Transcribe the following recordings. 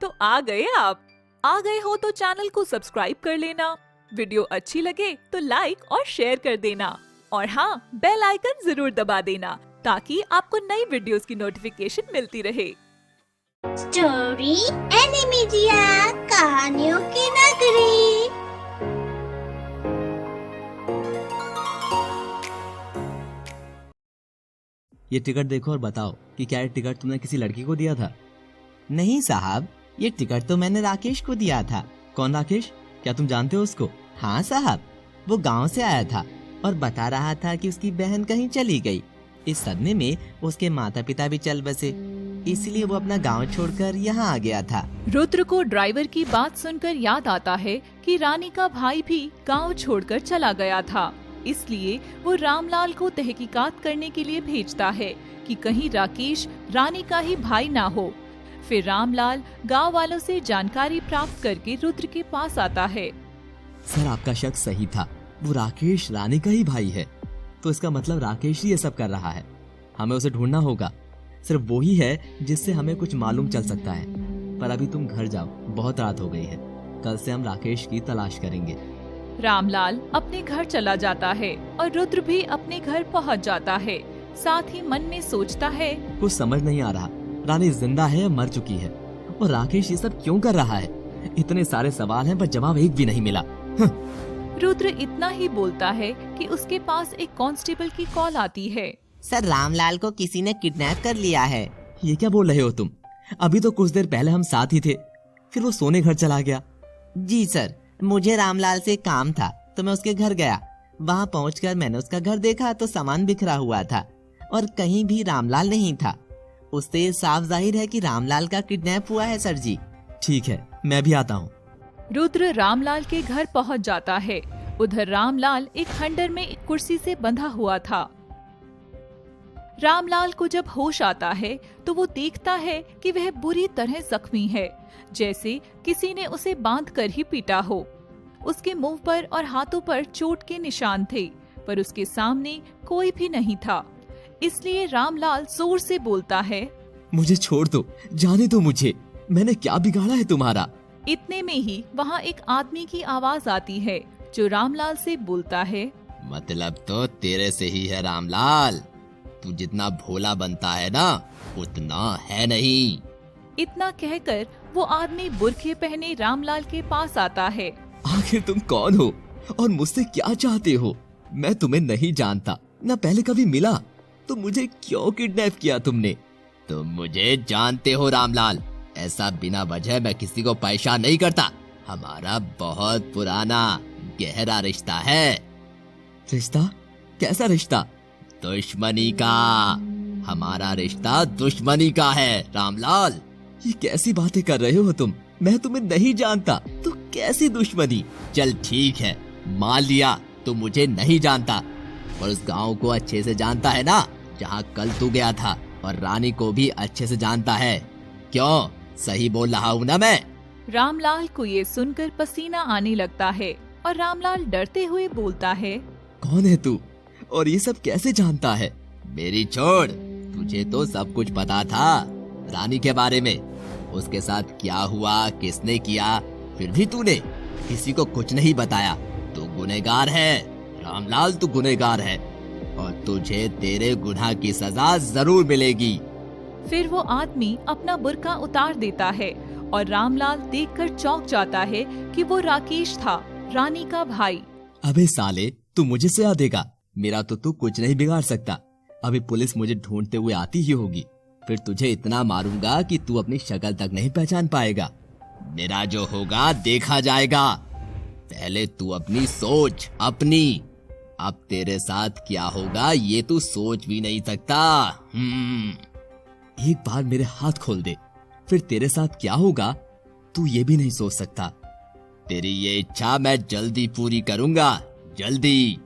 तो आ गए आप। आ गए हो तो चैनल को सब्सक्राइब कर लेना। वीडियो अच्छी लगे तो लाइक और शेयर कर देना। और हाँ, बेल आइकन जरूर दबा देना ताकि आपको नई वीडियोस की नोटिफिकेशन मिलती रहे। स्टोरी एनिमेजिया, कहानियों की नगरी। ये टिकट देखो और बताओ कि क्या ये टिकट तुमने किसी लड़की को दिया था? नहीं साहब, ये टिकट तो मैंने राकेश को दिया था। कौन राकेश? क्या तुम जानते हो उसको? हाँ साहब, वो गांव से आया था और बता रहा था कि उसकी बहन कहीं चली गई। इस सदमे में उसके माता पिता भी चल बसे, इसलिए वो अपना गांव छोड़कर यहाँ आ गया था। रुद्र को ड्राइवर की बात सुनकर याद आता है कि रानी का भाई भी गांव छोड़कर चला गया था। इसलिए वो रामलाल को तहकीकात करने के लिए भेजता है कि कहीं राकेश रानी का ही भाई ना हो। फिर रामलाल गांव वालों से जानकारी प्राप्त करके रुद्र के पास आता है। सर, आपका शक सही था, वो राकेश रानी का ही भाई है। तो इसका मतलब राकेश ही ये सब कर रहा है। हमें उसे ढूंढना होगा। सिर्फ वो ही है जिससे हमें कुछ मालूम चल सकता है। पर अभी तुम घर जाओ, बहुत रात हो गई है। कल से हम राकेश की तलाश करेंगे। रामलाल अपने घर चला जाता है और रुद्र भी अपने घर पहुंच जाता है। साथ ही मन में सोचता है, कुछ समझ नहीं आ रहा, रानी जिंदा है या मर चुकी है, और राकेश ये सब क्यों कर रहा है? इतने सारे सवाल हैं पर जवाब एक भी नहीं मिला। रुद्र इतना ही बोलता है कि उसके पास एक कांस्टेबल की कॉल आती है। सर, रामलाल को किसी ने किडनैप कर लिया है। ये क्या बोल रहे हो तुम? अभी तो कुछ देर पहले हम साथ ही थे, फिर वो सोने घर चला गया। जी सर, मुझे रामलाल से काम था तो मैं उसके घर गया। वहाँ पहुंचकर मैंने उसका घर देखा तो सामान बिखरा हुआ था और कहीं भी रामलाल नहीं था। उससे साफ जाहिर है कि रामलाल का किडनैप हुआ है सर जी। ठीक है, मैं भी आता हूँ। रुद्र रामलाल के घर पहुंच जाता है। उधर रामलाल एक खंडर में एक कुर्सी से बंधा हुआ था। रामलाल को जब होश आता है तो वो देखता है कि वह बुरी तरह जख्मी है, जैसे किसी ने उसे बांधकर ही पीटा हो। उसके मुंह पर और हाथों पर चोट के निशान थे, पर उसके सामने कोई भी नहीं था। इसलिए रामलाल जोर से बोलता है, मुझे छोड़ दो, जाने दो मुझे। मैंने क्या बिगाड़ा है तुम्हारा? इतने में ही वहाँ एक आदमी की आवाज आती है जो रामलाल से बोलता है, मतलब तो तेरे से ही है रामलाल। तू जितना भोला बनता है ना, उतना है नहीं। इतना कहकर वो आदमी बुर्खे पहने रामलाल के पास आता है। आखिर तुम कौन हो और मुझसे क्या चाहते हो? मैं तुम्हें नहीं जानता, न पहले कभी मिला, तो मुझे क्यों किडनैप किया तुमने? तुम मुझे जानते हो रामलाल, ऐसा बिना वजह मैं किसी को परेशान नहीं करता। हमारा बहुत पुराना गहरा रिश्ता है। रिश्ता? कैसा रिश्ता? दुश्मनी का। हमारा रिश्ता दुश्मनी का है रामलाल। ये कैसी बातें कर रहे हो तुम? मैं तुम्हें नहीं जानता, तो कैसी दुश्मनी? चल ठीक है, मान लिया तू मुझे नहीं जानता, पर उस गांव को अच्छे से जानता है ना, जहाँ कल तू गया था, और रानी को भी अच्छे से जानता है। क्यों, सही बोल रहा हूँ ना मैं? रामलाल को ये सुनकर पसीना आने लगता है और रामलाल डरते हुए बोलता है, कौन है तू और ये सब कैसे जानता है? मेरी छोड़, तुझे तो सब कुछ पता था रानी के बारे में। उसके साथ क्या हुआ, किसने किया, फिर भी तूने किसी को कुछ नहीं बताया। तू गुनहगार है रामलाल, तू गुनहगार है, और तुझे तेरे गुनाह की सजा जरूर मिलेगी। फिर वो आदमी अपना बुर्का उतार देता है और रामलाल देखकर चौंक जाता है कि वो राकेश था, रानी का भाई। अबे साले, तू मुझे सजा देगा? मेरा तो तू कुछ नहीं बिगाड़ सकता। अभी पुलिस मुझे ढूंढते हुए आती ही होगी, फिर तुझे इतना मारूंगा कि तू अपनी शक्ल तक नहीं पहचान पाएगा। मेरा जो होगा देखा जाएगा। पहले तू अपनी सोच, अपनी। अब तेरे साथ क्या होगा ये तू सोच भी नहीं सकता। एक बार मेरे हाथ खोल दे, फिर तेरे साथ क्या होगा तू ये भी नहीं सोच सकता। तेरी ये इच्छा मैं जल्दी पूरी करूंगा, जल्दी।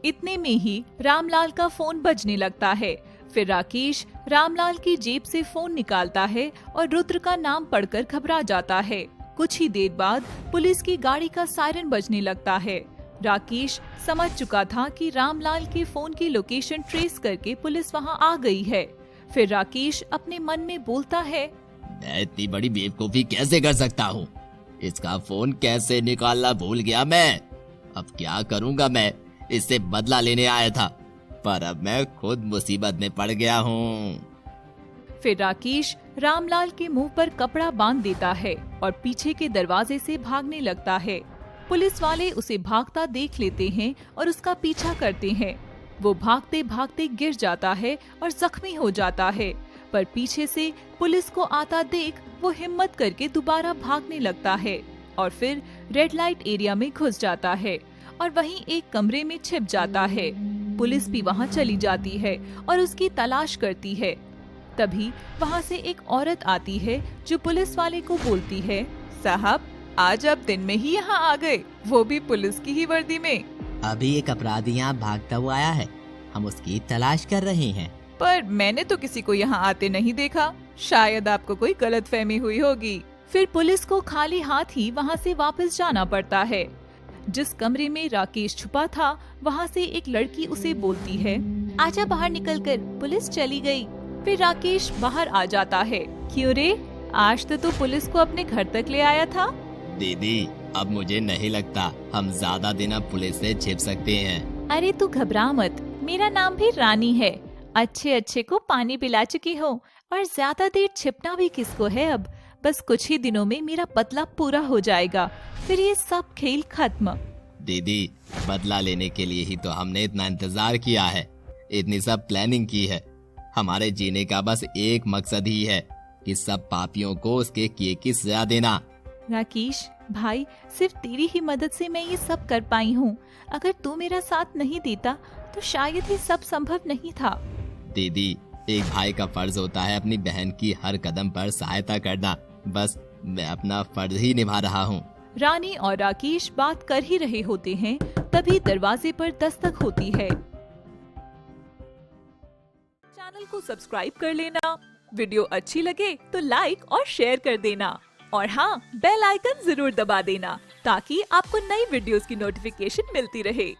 इतने में ही रामलाल का फोन बजने लगता है। फिर राकेश रामलाल की जेब से फोन निकालता है और रुद्र का नाम पढ़कर घबरा जाता है। कुछ ही देर बाद पुलिस की गाड़ी का सायरन बजने लगता है। राकेश समझ चुका था कि रामलाल के फोन की लोकेशन ट्रेस करके पुलिस वहां आ गई है। फिर राकेश अपने मन में बोलता है, मैं इतनी बड़ी बेवकूफी कैसे कर सकता हूँ? इसका फोन कैसे निकालना भूल गया मैं। अब क्या करूँगा मैं? इससे बदला लेने आया था, पर अब मैं खुद मुसीबत में पड़ गया हूँ। फिर राकेश रामलाल के मुंह पर कपड़ा बांध देता है और पीछे के दरवाजे से भागने लगता है। पुलिस वाले उसे भागता देख लेते हैं और उसका पीछा करते हैं। वो भागते भागते गिर जाता है और जख्मी हो जाता है, पर पीछे से पुलिस को आता देख वो हिम्मत करके दोबारा भागने लगता है और फिर रेड लाइट एरिया में घुस जाता है और वहीं एक कमरे में छिप जाता है। पुलिस भी वहां चली जाती है और उसकी तलाश करती है। तभी वहां से एक औरत आती है जो पुलिस वाले को बोलती है, साहब आज आप दिन में ही यहाँ आ गए, वो भी पुलिस की ही वर्दी में। अभी एक अपराधी यहाँ भागता हुआ आया है, हम उसकी तलाश कर रहे हैं। पर मैंने तो किसी को यहाँ आते नहीं देखा, शायद आपको कोई गलतफहमी हुई होगी। फिर पुलिस को खाली हाथ ही वहाँ से वापस जाना पड़ता है। जिस कमरे में राकेश छुपा था वहाँ से एक लड़की उसे बोलती है, आजा बाहर निकलकर, पुलिस चली गई। फिर राकेश बाहर आ जाता है। क्यों रे, आज तो पुलिस को अपने घर तक ले आया था। दीदी अब मुझे नहीं लगता हम ज्यादा दिन अब पुलिस से छिप सकते हैं। अरे तू घबरा मत, मेरा नाम भी रानी है। अच्छे अच्छे को पानी पिला चुकी हो और ज्यादा देर छिपना भी किसको है अब। बस कुछ ही दिनों में मेरा बदला पूरा हो जाएगा, फिर ये सब खेल खत्म। दीदी बदला लेने के लिए ही तो हमने इतना इंतजार किया है, इतनी सब प्लानिंग की है। हमारे जीने का बस एक मकसद ही है कि सब पापियों को उसके किए की सजा देना। राकेश भाई, सिर्फ तेरी ही मदद से मैं ये सब कर पाई हूँ। अगर तू मेरा साथ नहीं देता तो शायद ये सब संभव नहीं था। दीदी एक भाई का फर्ज होता है अपनी बहन की हर कदम पर सहायता करना, बस मैं अपना फर्ज ही निभा रहा हूँ। रानी और राकेश बात कर ही रहे होते हैं, तभी दरवाजे पर दस्तक होती है। चैनल को सब्सक्राइब कर लेना, वीडियो अच्छी लगे तो लाइक और शेयर कर देना और हाँ, बेल आइकन जरूर दबा देना ताकि आपको नई वीडियोस की नोटिफिकेशन मिलती रहे।